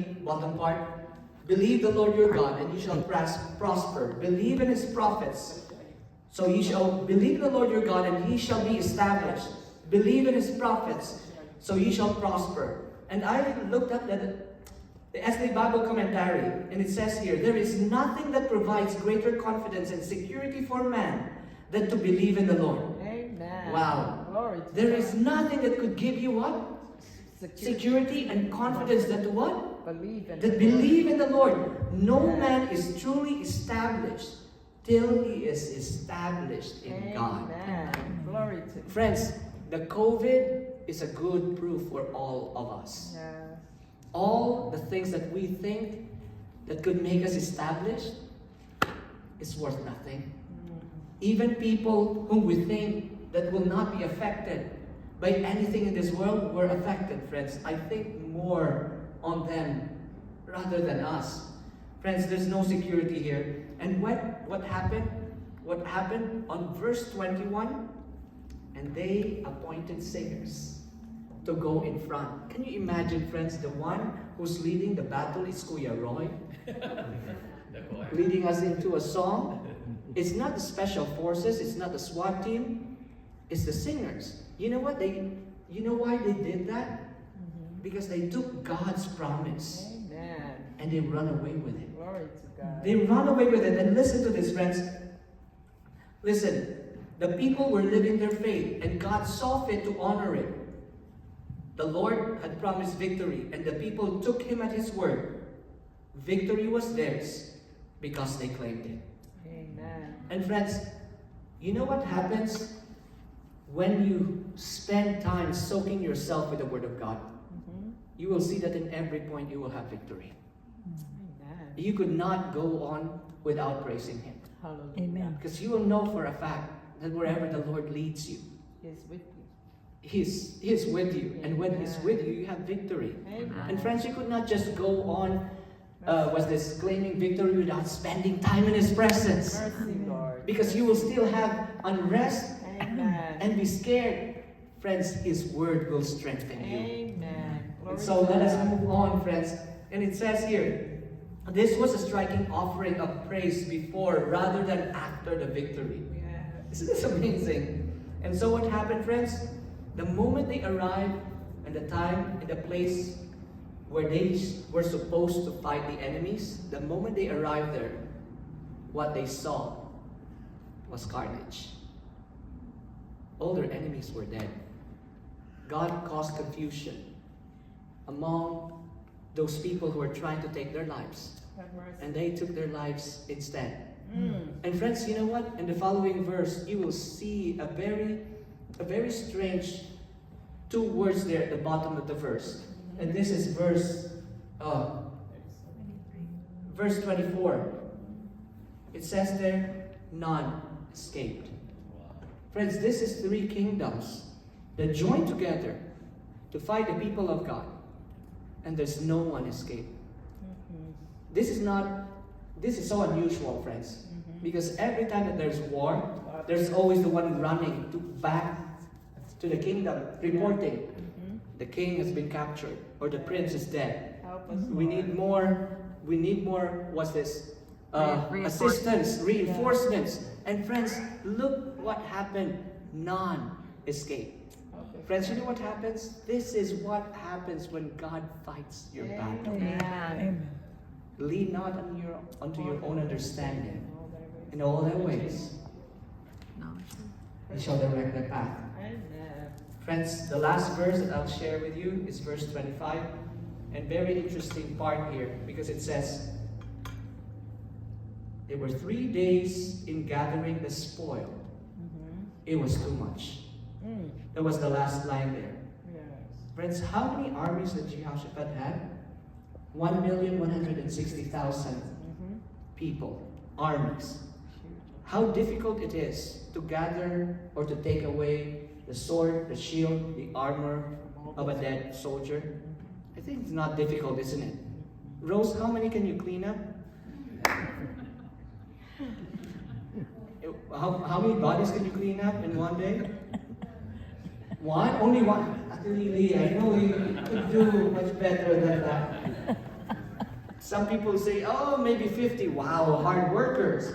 bottom part. Believe the Lord your God, and you shall prosper. Believe in his prophets. So ye shall believe the Lord your God, and he shall be established. Believe in his prophets, so ye shall prosper. And I looked up the Esley Bible commentary, and it says here, there is nothing that provides greater confidence and security for man than to believe in the Lord. Amen. Wow. Glory to There God. is nothing that could give you what? Security and confidence that what? Believe in That the believe in the Lord. No Yes. man is truly established till he is established in God. Amen. Glory to God. Friends, the COVID is a good proof for all of us. Yes. All the things that we think that could make us established is worth nothing. Even people whom we think that will not be affected by anything in this world were affected, friends. I think more on them rather than us. Friends, there's no security here. And what happened? What happened on verse 21? And they appointed singers to go in front. Can you imagine, friends, the one who's leading the battle is Kuya Roy, leading us into a song. It's not the special forces, it's not the SWAT team, it's the singers. You know what you know why they did that? Because they took God's promise Amen. and they run away with it. Glory to God. They run away with it. And listen to this, friends. Listen, the people were living their faith, and God saw fit to honor it. The Lord had promised victory, and the people took him at his word. Victory was theirs because they claimed it. Amen. And friends, you know what happens when you spend time soaking yourself with the Word of God? You will see that in every point you will have victory. Amen. You could not go on without praising him. Hallelujah. Amen. Because you will know for a fact that wherever the Lord leads you, He is with you. He's with you. And when He's with you, you have victory. Amen. And friends, you could not just go on, was this claiming victory without spending time in His presence. Mercy, Lord. Because you will still have unrest Amen. and be scared. Friends, His word will strengthen you. Amen. Glory And so to let us God. move on, friends. And it says here, this was a striking offering of praise before rather than after the victory. Yes. Isn't this amazing? And so what happened, friends? The moment they arrived, and the time and the place where they were supposed to fight the enemies, the moment they arrived there, what they saw was carnage. All their enemies were dead. God caused confusion among those people who were trying to take their lives, Have mercy. and they took their lives instead. Mm. And friends, you know what? In the following verse, you will see a very strange two words there at the bottom of the verse. And this is verse 24. It says there, none escaped. Friends, this is three kingdoms that join together to fight the people of God. And there's no one escaped. This is so unusual, friends. Because every time that there's war, there's always the one running back to the kingdom, reporting the king has been captured or the prince is dead. Help us, We Lord. need more, what's this? Reinforcements. Assistance, reinforcements. And friends, look what happened. None escaped. Help us, Friends, you know what happens? This is what happens when God fights your battle. Amen. Amen. Lean not unto your own understanding. Amen. In all their ways, He shall direct their path. Amen. Friends, the last verse that I'll share with you is verse 25. And very interesting part here, because it says, there were 3 days in gathering the spoil. It was too much. Mm. That was the last line there. Yes. Friends, how many armies did Jehoshaphat had? 1,160,000 people, armies. How difficult it is to gather or to take away the sword, the shield, the armor of a dead soldier. I think it's not difficult, isn't it? Rose, how many can you clean up? How many bodies can you clean up in one day? One? Only one? Actually, I know you could do much better than that. Some people say, oh, maybe 50. Wow, hard workers.